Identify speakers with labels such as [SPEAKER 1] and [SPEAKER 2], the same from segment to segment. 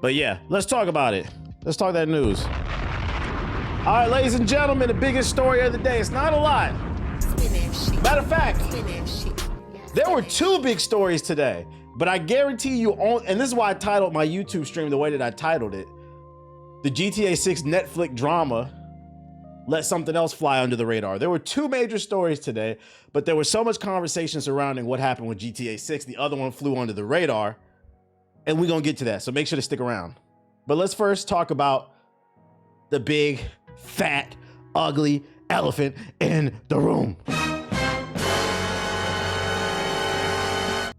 [SPEAKER 1] But yeah, let's talk about it. Let's talk that news. All right, ladies and gentlemen, the biggest story of the day. It's not a lot. Matter of fact, there were two big stories today, but I guarantee you, and this is why I titled my YouTube stream the way that I titled it, the GTA 6 Netflix drama let something else fly under the radar. There were two major stories today, but there was so much conversation surrounding what happened with GTA 6. The other one flew under the radar, and we're gonna get to that, so make sure to stick around. But let's first talk about the big, fat, ugly elephant in the room.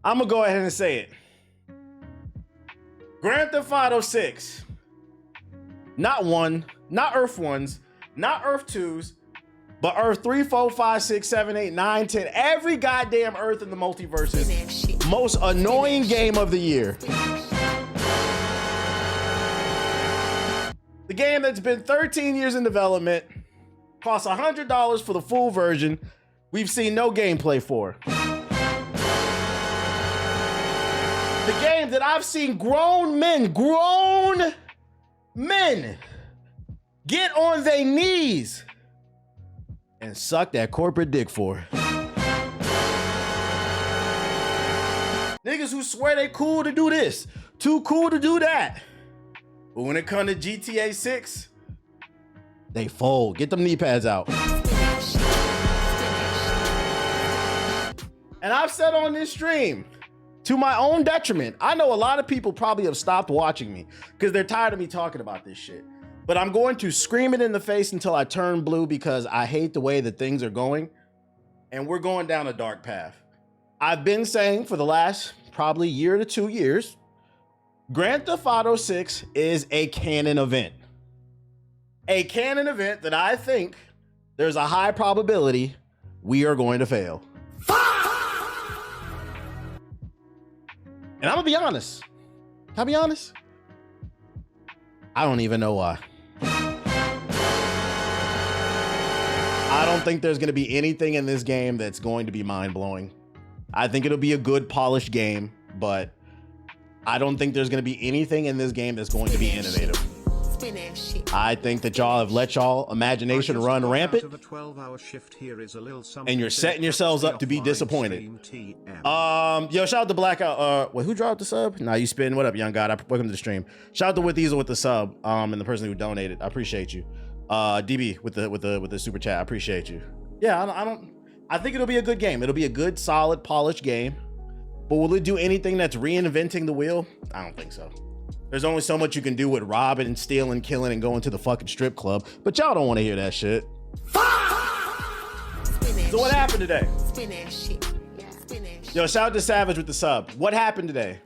[SPEAKER 1] I'm gonna go ahead and say it. Grand Theft Auto 6. Not one, not Earth 1s, not Earth 2s, but Earth 3, 4, 5, 6, 7, 8, 9, 10. Every goddamn Earth in the multiverse's most annoying game of the year. The game that's been 13 years in development, costs $100 for the full version. We've seen no gameplay for. The game that I've seen grown men get on their knees and suck that corporate dick for. Niggas who swear they cool to do this, too cool to do that. But when it comes to GTA 6, they fold. Get them knee pads out. And I've said on this stream, to my own detriment, I know a lot of people probably have stopped watching me because they're tired of me talking about this shit. But I'm going to scream it in the face until I turn blue because I hate the way that things are going. And we're going down a dark path. I've been saying for the last probably year to 2 years, Grand Theft Auto 6 is a canon event. A canon event that I think there's a high probability we are going to fail. And I'm gonna be honest. Can I be honest? I don't even know why. I don't think there's gonna be anything in this game that's going to be mind-blowing. I think it'll be a good, polished game, but I don't think there's gonna be anything in this game that's going to be innovative. I think that y'all have let y'all imagination run rampant, and you're setting yourselves up to be disappointed. Yo, shout out to Blackout. Wait, who dropped the sub? Nah, you spin. What up, young god? Welcome to the stream. Shout out to With Diesel with the sub, and the person who donated. I appreciate you. DB with the super chat. I appreciate you. Yeah, I think it'll be a good game. It'll be a good, solid, polished game. But will it do anything that's reinventing the wheel? I don't think so. There's only so much you can do with robbing and stealing, killing, and going to the fucking strip club. But y'all don't want to hear that shit. So what happened today? Yo, shout out to Savage with the sub. What happened today?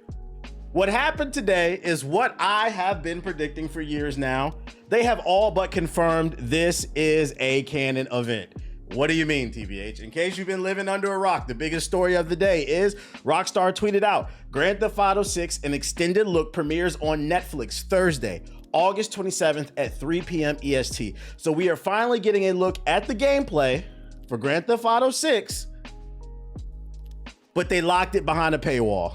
[SPEAKER 1] What happened today is what I have been predicting for years now. They have all but confirmed this is a canon event. What do you mean, TBH? In case you've been living under a rock, the biggest story of the day is Rockstar tweeted out, Grand Theft Auto 6, an extended look premieres on Netflix Thursday, August 27th at 3 p.m. EST. So we are finally getting a look at the gameplay for Grand Theft Auto 6, but they locked it behind a paywall.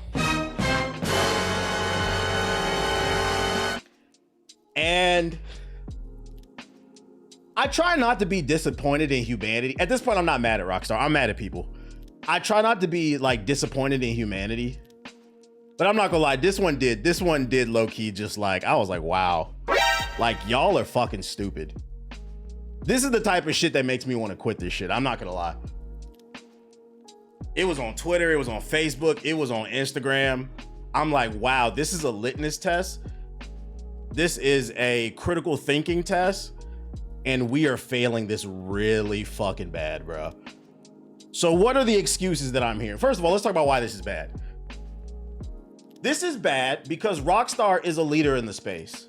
[SPEAKER 1] And I try not to be disappointed in humanity. At this point, I'm not mad at Rockstar. I'm mad at people. I try not to be like disappointed in humanity, but I'm not gonna lie. This one did low key just like, I was like, wow, like y'all are fucking stupid. This is the type of shit that makes me want to quit this shit. I'm not gonna lie. It was on Twitter. It was on Facebook. It was on Instagram. I'm like, wow, this is a litmus test. This is a critical thinking test. And we are failing this really fucking bad, bro. So what are the excuses that I'm hearing? First of all, let's talk about why this is bad. This is bad because Rockstar is a leader in the space.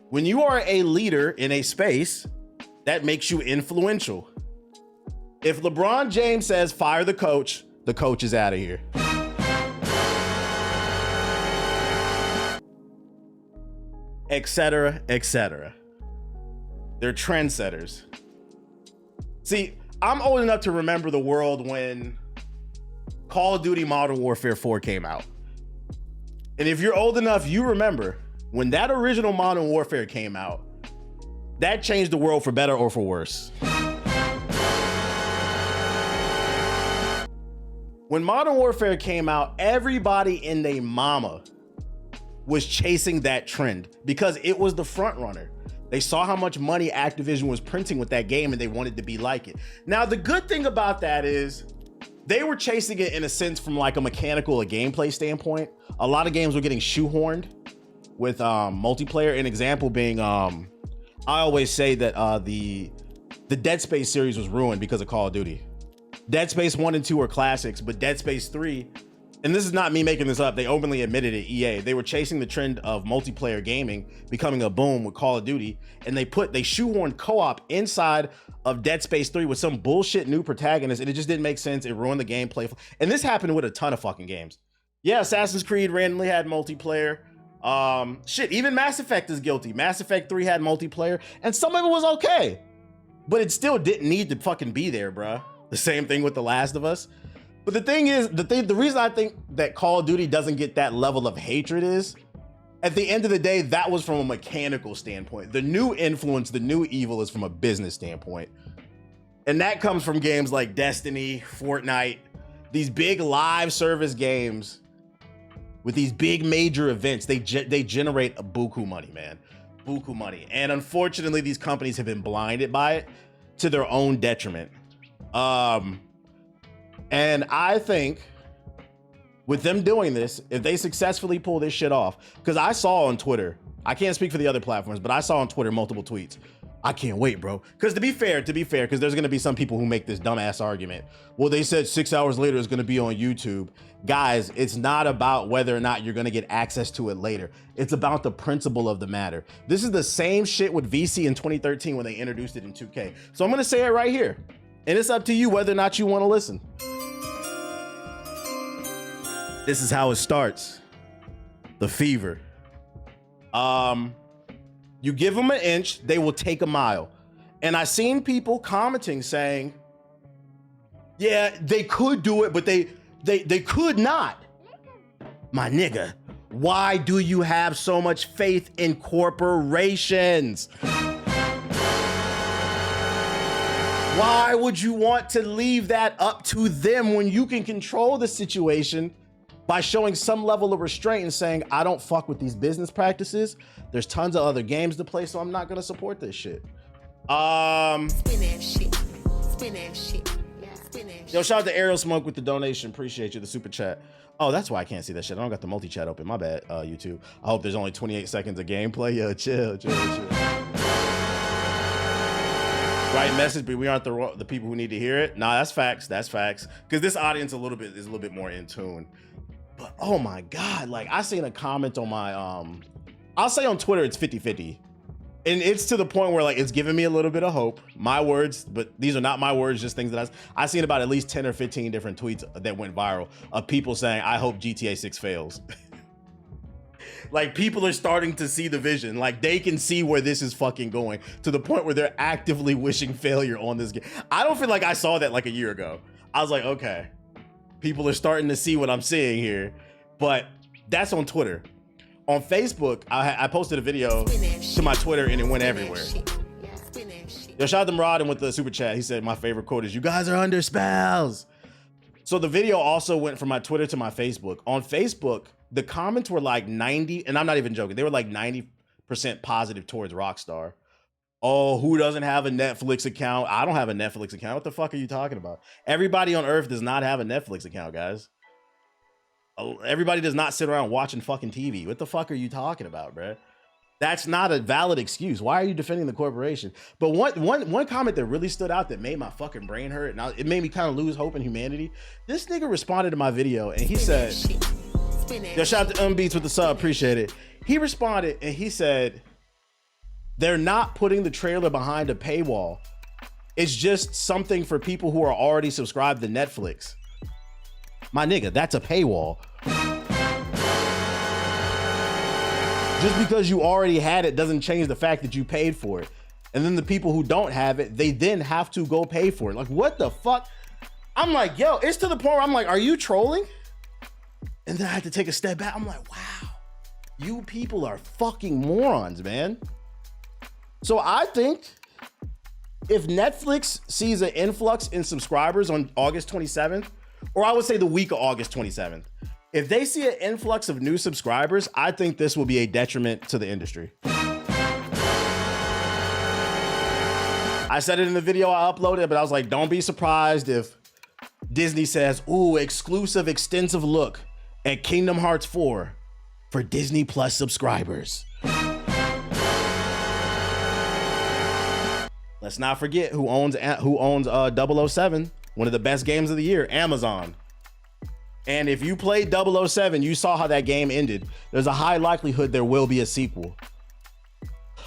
[SPEAKER 1] When you are a leader in a space, that makes you influential. If LeBron James says fire the coach is out of here. Etc., etc. They're trendsetters. See, I'm old enough to remember the world when Call of Duty Modern Warfare 4 came out. And if you're old enough, you remember when that original Modern Warfare came out, that changed the world for better or for worse. When Modern Warfare came out, everybody in their mama was chasing that trend because it was the front runner. They saw how much money Activision was printing with that game and they wanted to be like it. Now, the good thing about that is they were chasing it in a sense from like a mechanical, a gameplay standpoint. A lot of games were getting shoehorned with multiplayer. An example being, I always say that the Dead Space series was ruined because of Call of Duty. Dead Space 1 and 2 are classics, but Dead Space 3, and this is not me making this up, they openly admitted it, EA. They were chasing the trend of multiplayer gaming becoming a boom with Call of Duty, and they shoehorned co-op inside of Dead Space 3 with some bullshit new protagonist, and it just didn't make sense. It ruined the gameplay. And this happened with a ton of fucking games. Yeah, Assassin's Creed randomly had multiplayer. Shit, even Mass Effect is guilty. Mass Effect 3 had multiplayer, and some of it was okay, but it still didn't need to fucking be there, bruh. The same thing with The Last of Us. But the thing is, the reason I think that Call of Duty doesn't get that level of hatred is, at the end of the day, that was from a mechanical standpoint. The new influence, the new evil is from a business standpoint. And that comes from games like Destiny, Fortnite, these big live service games with these big major events. They generate a buku money, man. Buku money. And unfortunately, these companies have been blinded by it to their own detriment. And I think with them doing this, if they successfully pull this shit off, because I saw on Twitter, I can't speak for the other platforms, but I saw on Twitter multiple tweets. I can't wait, bro. Because to be fair, because there's going to be some people who make this dumbass argument. Well, they said 6 hours later it's going to be on YouTube. Guys, it's not about whether or not you're going to get access to it later. It's about the principle of the matter. This is the same shit with VC in 2013 when they introduced it in 2K. So I'm going to say it right here. And it's up to you whether or not you want to listen. This is how it starts. The fever. You give them an inch, they will take a mile. And I seen people commenting saying, yeah, they could do it, but they could not. My nigga, why do you have so much faith in corporations? Why would you want to leave that up to them when you can control the situation by showing some level of restraint and saying, I don't fuck with these business practices. There's tons of other games to play, so I'm not gonna support this shit. Spin that shit. Spin that shit. Yeah. Spin that shit. Yo, shout out to Ariel Smoke with the donation. Appreciate you, the super chat. Oh, that's why I can't see that shit. I don't got the multi-chat open. My bad, YouTube. I hope there's only 28 seconds of gameplay. Yo, chill. Right message, but we aren't the people who need to hear it. Nah, that's facts. That's facts. Because this audience is a little bit more in tune. But oh my God, like I seen a comment on my, I'll say on Twitter, it's 50-50. And it's to the point where like, it's giving me a little bit of hope. My words, but these are not my words, just things that I've seen about at least 10 or 15 different tweets that went viral of people saying, I hope GTA 6 fails. Like people are starting to see the vision. Like they can see where this is fucking going to the point where they're actively wishing failure on this game. I don't feel like I saw that like a year ago. I was like, okay, people are starting to see what I'm seeing here, but that's on Twitter. On Facebook, I posted a video to my Twitter and it went everywhere. Yo, shout out to Muradin with the super chat. He said, my favorite quote is, you guys are under spells. So the video also went from my Twitter to my Facebook. On Facebook, the comments were like 90, and I'm not even joking. They were like 90% positive towards Rockstar. Oh, who doesn't have a Netflix account? I don't have a Netflix account. What the fuck are you talking about? Everybody on Earth does not have a Netflix account, guys. Everybody does not sit around watching fucking TV. What the fuck are you talking about, bruh? That's not a valid excuse. Why are you defending the corporation? But one comment that really stood out that made my fucking brain hurt, and it made me kind of lose hope in humanity. This nigga responded to my video and he said, yo, shout out to Beats with the sub, appreciate it. He responded and he said, they're not putting the trailer behind a paywall. It's just something for people who are already subscribed to Netflix. My nigga, that's a paywall. Just because you already had it doesn't change the fact that you paid for it. And then the people who don't have it, they then have to go pay for it. Like, what the fuck? I'm like, yo, it's to the point where I'm like, are you trolling? And then I had to take a step back. I'm like, wow. You people are fucking morons, man. So I think if Netflix sees an influx in subscribers on August 27th, or I would say the week of August 27th, if they see an influx of new subscribers, I think this will be a detriment to the industry. I said it in the video I uploaded, but I was like, don't be surprised if Disney says, ooh, exclusive extensive look at Kingdom Hearts 4 for Disney Plus subscribers. Let's not forget who owns 007, one of the best games of the year, Amazon. And if you played 007, you saw how that game ended. There's a high likelihood there will be a sequel.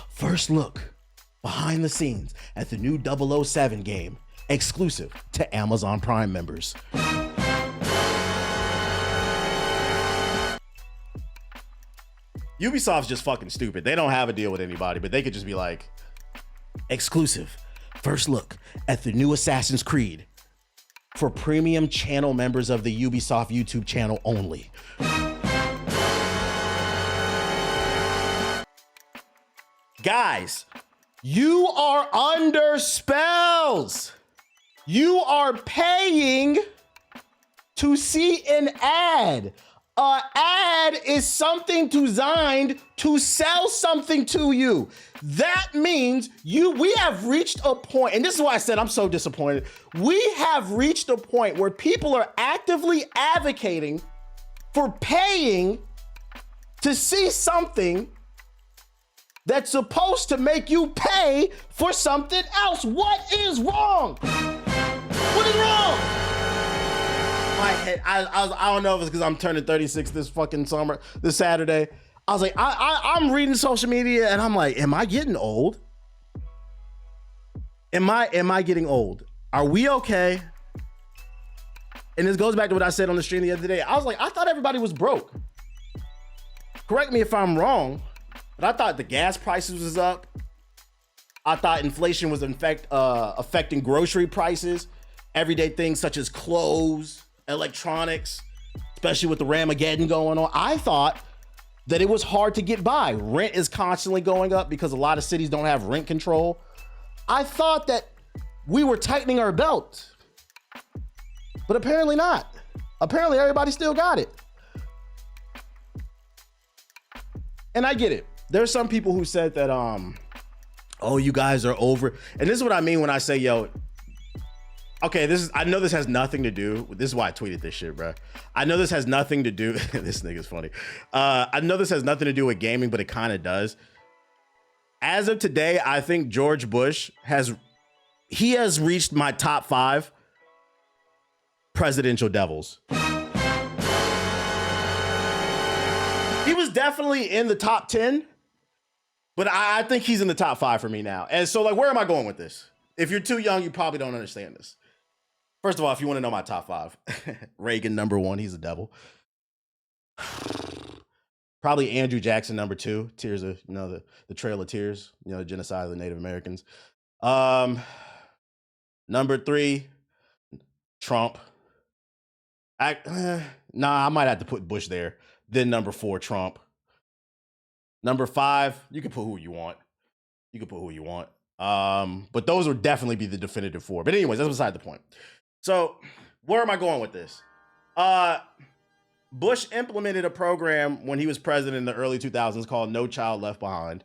[SPEAKER 1] First look behind the scenes at the new 007 game, exclusive to Amazon Prime members. Ubisoft's just fucking stupid. They don't have a deal with anybody, but they could just be like, exclusive, first look at the new Assassin's Creed for premium channel members of the Ubisoft YouTube channel only. Guys, you are under spells. You are paying to see an ad. An ad is something designed to sell something to you. That means we have reached a point, and this is why I said I'm so disappointed. We have reached a point where people are actively advocating for paying to see something that's supposed to make you pay for something else. What is wrong? What is wrong? My head, I don't know if it's because I'm turning 36 this fucking summer, this Saturday. I was like, I'm reading social media and I'm like, am I getting old? Am I getting old? Are we okay? And this goes back to what I said on the stream the other day. I was like, I thought everybody was broke. Correct me if I'm wrong, but I thought the gas prices was up. I thought inflation was affecting grocery prices, everyday things such as clothes, electronics, especially with the Ramageddon going on. I thought that it was hard to get by. Rent is constantly going up because a lot of cities don't have rent control. I thought that we were tightening our belt, but apparently not. Apparently everybody still got it. And I get it. There's some people who said that, oh, you guys are over. And this is what I mean when I say, yo, okay, I know this has nothing to do. This is why I tweeted this shit, bro. I know this has nothing to do. This nigga's funny. I know this has nothing to do with gaming, but it kind of does. As of today, I think George Bush has reached my top 5 presidential devils. He was definitely in the top 10, but I think he's in the top 5 for me now. And so, like, where am I going with this? If you're too young, you probably don't understand this. First of all, if you want to know my top 5, Reagan number 1, he's a devil. Probably Andrew Jackson number 2, Tears of, the Trail of Tears, the genocide of the Native Americans. Number 3, Trump. I might have to put Bush there. Then number 4, Trump. Number 5, you can put who you want. But those would definitely be the definitive 4. But anyways, that's beside the point. So where am I going with this? Bush implemented a program when he was president in the early 2000s called No Child Left Behind.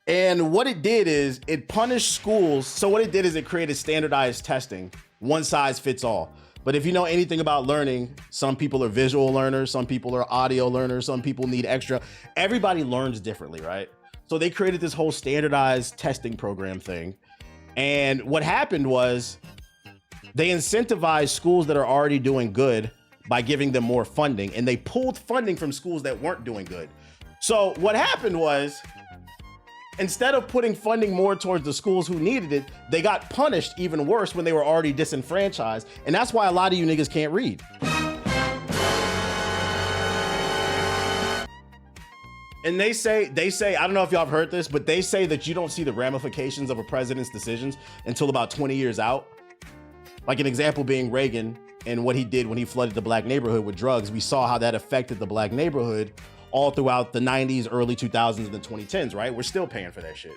[SPEAKER 1] And what it did is it punished schools. So what it did is it created standardized testing, one size fits all. But if you know anything about learning, some people are visual learners, some people are audio learners, some people need extra. Everybody learns differently, right? So they created this whole standardized testing program thing. And what happened was they incentivized schools that are already doing good by giving them more funding, and they pulled funding from schools that weren't doing good. So what happened was, instead of putting funding more towards the schools who needed it, they got punished even worse when they were already disenfranchised. And that's why a lot of you niggas can't read. And they say, I don't know if y'all have heard this, but they say that you don't see the ramifications of a president's decisions until about 20 years out. Like an example being Reagan and what he did when he flooded the black neighborhood with drugs. We saw how that affected the black neighborhood all throughout the 90s, early 2000s, and the 2010s, right? We're still paying for that shit.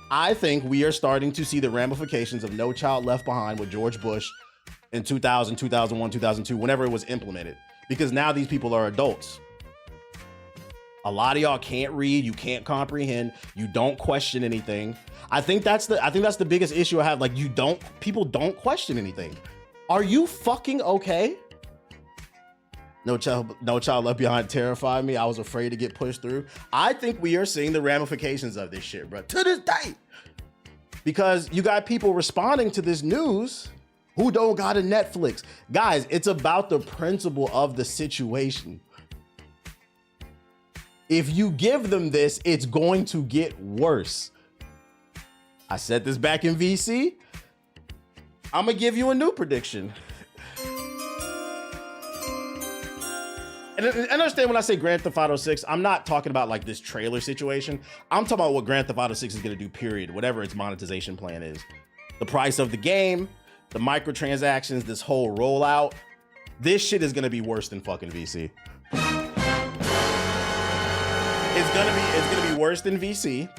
[SPEAKER 1] I think we are starting to see the ramifications of No Child Left Behind with George Bush in 2000, 2001, 2002, whenever it was implemented, because now these people are adults. A lot of y'all can't read, you can't comprehend, you don't question anything. I think that's the biggest issue I have. Like, people don't question anything. Are you fucking okay? No Child Left Behind terrified me. I was afraid to get pushed through. I think we are seeing the ramifications of this shit, bro, to this day. Because you got people responding to this news who don't got a Netflix. Guys, it's about the principle of the situation. If you give them this, it's going to get worse. I said this back in VC. I'm gonna give you a new prediction. And understand when I say Grand Theft Auto 6, I'm not talking about like this trailer situation. I'm talking about what Grand Theft Auto 6 is gonna do, period. Whatever its monetization plan is. The price of the game, the microtransactions, this whole rollout. This shit is gonna be worse than fucking VC. It's gonna be worse than VC.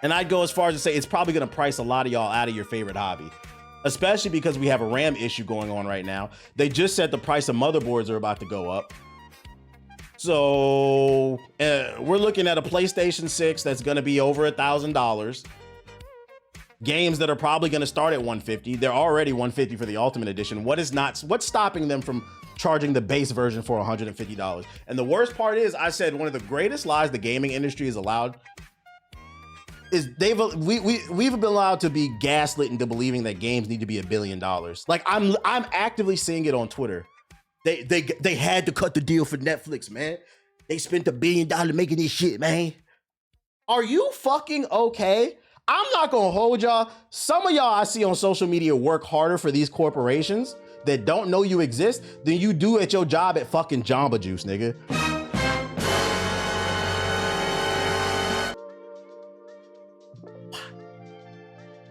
[SPEAKER 1] And I'd go as far as to say it's probably gonna price a lot of y'all out of your favorite hobby. Especially because we have a RAM issue going on right now. They just said the price of motherboards are about to go up. So we're looking at a PlayStation 6 that's gonna be over $1,000. Games that are probably gonna start at $150. They're already $150 for the Ultimate Edition. What's stopping them from charging the base version for $150? And the worst part is, I said one of the greatest lies the gaming industry is allowed is we've been allowed to be gaslit into believing that games need to be $1 billion. Like I'm actively seeing it on Twitter. They had to cut the deal for Netflix, man. They spent $1 billion making this shit, man. Are you fucking okay? I'm not gonna hold y'all. Some of y'all I see on social media work harder for these corporations that don't know you exist than you do at your job at fucking Jamba Juice, nigga.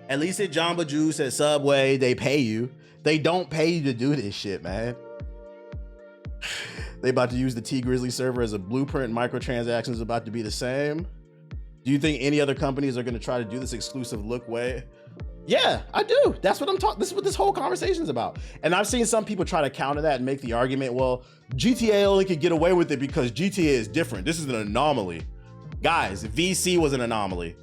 [SPEAKER 1] At least at Jamba Juice, at Subway, they pay you. They don't pay you to do this shit, man. They about to use the T Grizzly server as a blueprint. Microtransactions is about to be the same. Do you think any other companies are gonna try to do this exclusive look way? Yeah, I do. That's what I'm talking. This is what this whole conversation is about. And I've seen some people try to counter that and make the argument, well, GTA only could get away with it because GTA is different. This is an anomaly. Guys, VC was an anomaly.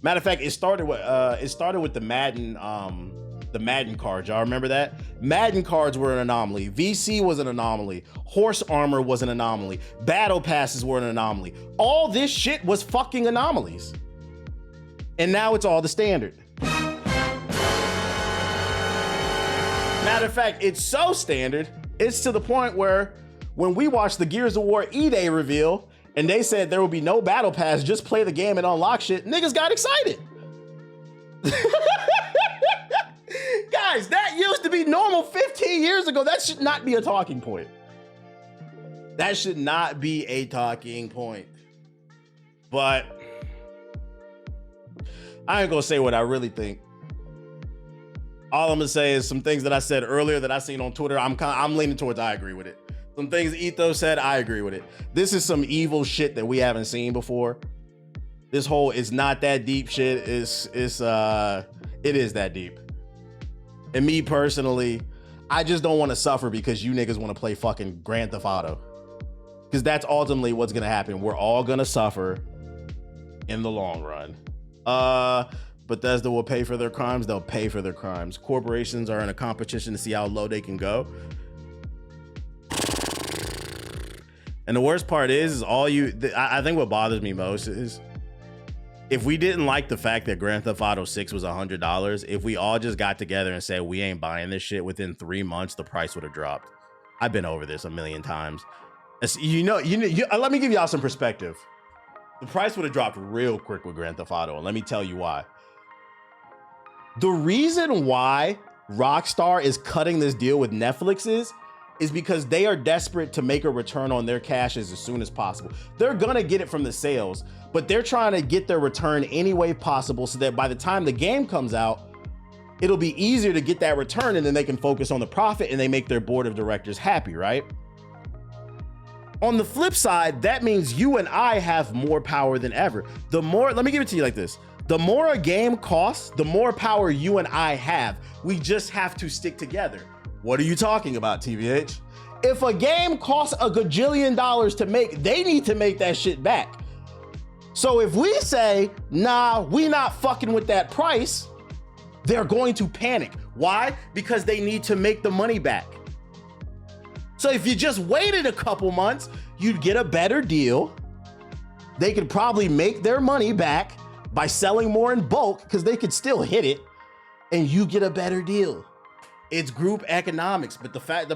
[SPEAKER 1] Matter of fact, it started with the Madden cards. Y'all remember that? Madden cards were an anomaly. VC was an anomaly. Horse armor was an anomaly. Battle passes were an anomaly. All this shit was fucking anomalies. And now it's all the standard. Matter of fact, it's so standard, it's to the point where when we watched the Gears of War E-Day reveal, and they said there will be no battle pass, just play the game and unlock shit, niggas got excited. Guys, that used to be normal 15 years ago. That should not be a talking point. That should not be a talking point. But I ain't gonna say what I really think. All I'm gonna say is some things that I said earlier that I seen on Twitter. I'm leaning towards I agree with it. Some things Ethos said, I agree with it. This is some evil shit that we haven't seen before. This whole "it's not that deep" shit it is that deep. And me personally, I just don't want to suffer because you niggas want to play fucking Grand Theft Auto. Because that's ultimately what's gonna happen. We're all gonna suffer in the long run. Bethesda will pay for their crimes. They'll pay for their crimes. Corporations are in a competition to see how low they can go. And the worst part is I think what bothers me most is if we didn't like the fact that Grand Theft Auto 6 was $100, if we all just got together and said we ain't buying this shit, within 3 months, the price would have dropped. I've been over this a million times. Let me give y'all some perspective. The price would have dropped real quick with Grand Theft Auto, and let me tell you why. The reason why Rockstar is cutting this deal with Netflix is because they are desperate to make a return on their cash as soon as possible. They're gonna get it from the sales, but they're trying to get their return any way possible so that by the time the game comes out, it'll be easier to get that return and then they can focus on the profit and they make their board of directors happy, right? On the flip side, that means you and I have more power than ever. The more, let me give it to you like this. The more a game costs, the more power you and I have. We just have to stick together. What are you talking about, TVH? If a game costs $1 gajillion to make, they need to make that shit back. So if we say, nah, we not fucking with that price, they're going to panic. Why? Because they need to make the money back. So if you just waited a couple months, you'd get a better deal. They could probably make their money back by selling more in bulk because they could still hit it and you get a better deal. It's group economics, but the fact,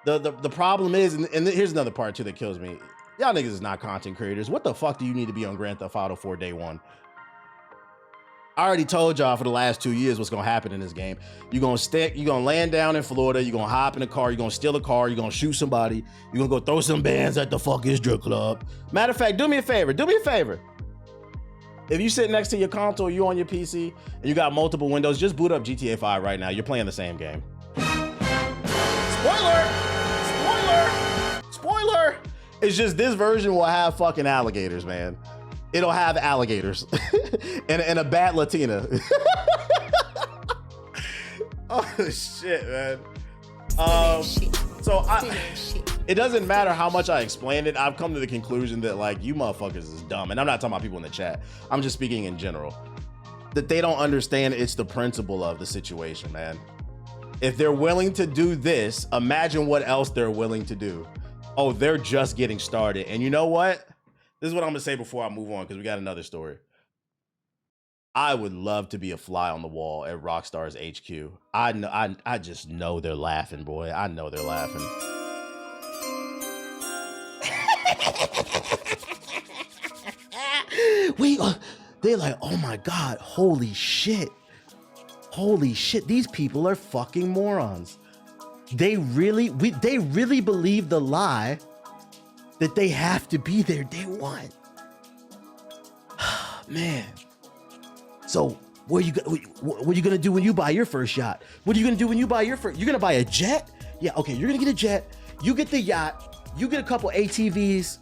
[SPEAKER 1] the problem is, and here's another part too that kills me. Y'all niggas is not content creators. What the fuck do you need to be on Grand Theft Auto 4 day one? I already told y'all for the last 2 years what's gonna happen in this game. You're gonna land down in Florida, you're gonna hop in a car, you're gonna steal a car, you're gonna shoot somebody, you're gonna go throw some bands at the fucking strip club. Matter of fact, do me a favor. If you sit next to your console, you on your PC, and you got multiple windows, just boot up GTA 5 right now. You're playing the same game. Spoiler! It's just this version will have fucking alligators, man. It'll have alligators and a bad Latina. Oh shit, man. It doesn't matter how much I explain it. I've come to the conclusion that like you motherfuckers is dumb, and I'm not talking about people in the chat. I'm just speaking in general. That they don't understand it's the principle of the situation, man. If they're willing to do this, imagine what else they're willing to do. Oh, they're just getting started. And you know what? This is what I'm gonna say before I move on, because we got another story. I would love to be a fly on the wall at Rockstar's HQ. I just know they're laughing, boy. I know they're laughing. They're like, oh my God, holy shit. Holy shit, these people are fucking morons. They really believe the lie that they have to be there day one. Man. So what are you gonna do when you buy your first yacht? What are you gonna do when you buy your first? You're gonna buy a jet? Yeah, okay, you're gonna get a jet. You get the yacht. You get a couple ATVs.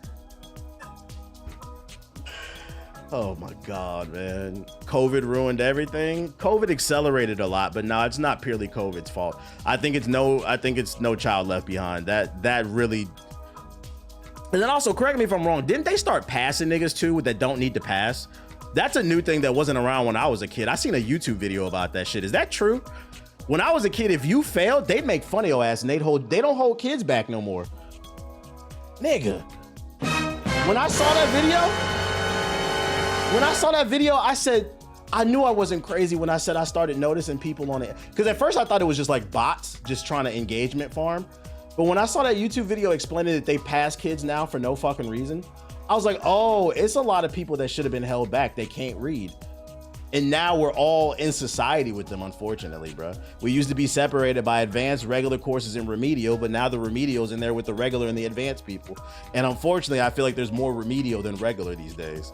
[SPEAKER 1] Oh my God, man. COVID ruined everything. COVID accelerated a lot, but no, it's not purely COVID's fault. I think it's no child left behind. That really. And then also, correct me if I'm wrong, didn't they start passing niggas too that don't need to pass? That's a new thing that wasn't around when I was a kid. I seen a YouTube video about that shit. Is that true? When I was a kid, if you failed, they'd make fun of your ass and they don't hold kids back no more. Nigga. When I saw that video, I said, I knew I wasn't crazy when I said I started noticing people on it. Because at first I thought it was just like bots just trying to engagement farm. But when I saw that YouTube video explaining that they pass kids now for no fucking reason, I was like, oh, it's a lot of people that should have been held back. They can't read. And now we're all in society with them, unfortunately, bro. We used to be separated by advanced, regular courses and remedial, but now the remedial's in there with the regular and the advanced people. And unfortunately, I feel like there's more remedial than regular these days.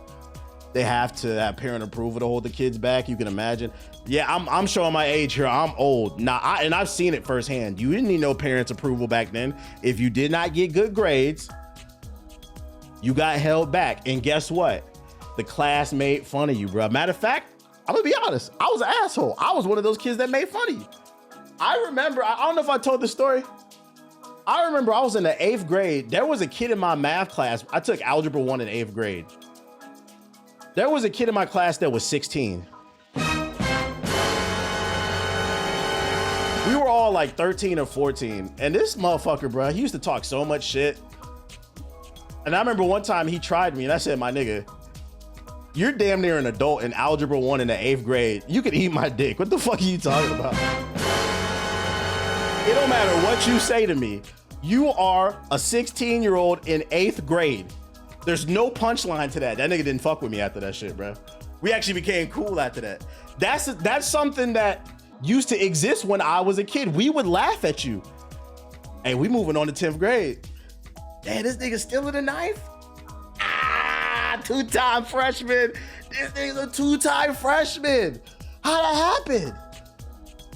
[SPEAKER 1] They have to have parent approval to hold the kids back. You can imagine. Yeah, I'm showing my age here. I'm old. Now, I've seen it firsthand. You didn't need no parents' approval back then. If you did not get good grades, you got held back. And guess what? The class made fun of you, bro. Matter of fact, I'm gonna be honest. I was an asshole. I was one of those kids that made fun of you. I remember, I don't know if I told the story. I remember I was in the 8th grade. There was a kid in my math class. I took Algebra 1 in 8th grade. There was a kid in my class that was 16. We were all like 13 or 14. And this motherfucker, bro, he used to talk so much shit. And I remember one time he tried me and I said, my nigga, you're damn near an adult in Algebra 1 in the 8th grade. You could eat my dick. What the fuck are you talking about? It don't matter what you say to me. You are a 16-year-old in 8th grade. There's no punchline to that. That nigga didn't fuck with me after that shit, bro. We actually became cool after that. That's something that used to exist when I was a kid. We would laugh at you. Hey, we moving on to 10th grade. Damn, this nigga still in the 9th? Ah, two-time freshman. This nigga's a two-time freshman. How'd that happen?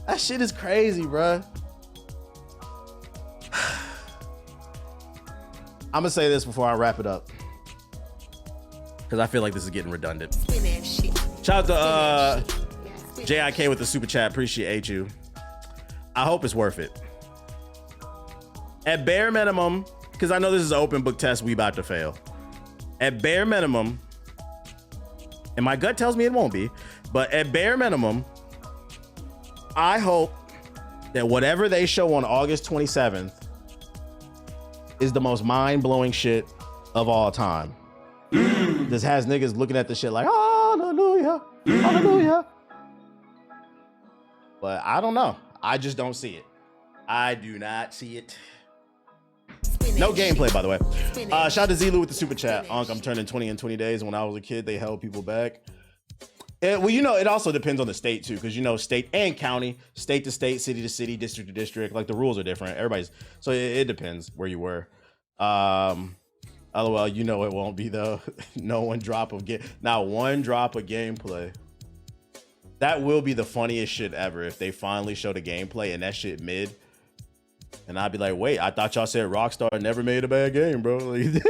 [SPEAKER 1] That shit is crazy, bro. I'm gonna say this before I wrap it up, because I feel like this is getting redundant. Shout out to JIK with the super chat. Appreciate you. I hope it's worth it. At bare minimum, because I know this is an open book test we about to fail. At bare minimum, and my gut tells me it won't be, but at bare minimum, I hope that whatever they show on August 27th is the most mind-blowing shit of all time. This has niggas looking at the shit like, hallelujah, hallelujah. But I don't know. I just don't see it. I do not see it. No gameplay, by the way. Shout out to Zelu with the super chat. Unc, I'm turning 20 in 20 days. When I was a kid, they held people back. Well, you know, it also depends on the state too, because you know, state and county, state to state, city to city, district to district, like the rules are different. Everybody's, so it depends where you were. LOL, you know it won't be though. No one drop of game, not one drop of gameplay. That will be the funniest shit ever if they finally show the gameplay and that shit mid. And I'd be like, wait, I thought y'all said Rockstar never made a bad game, bro. Like,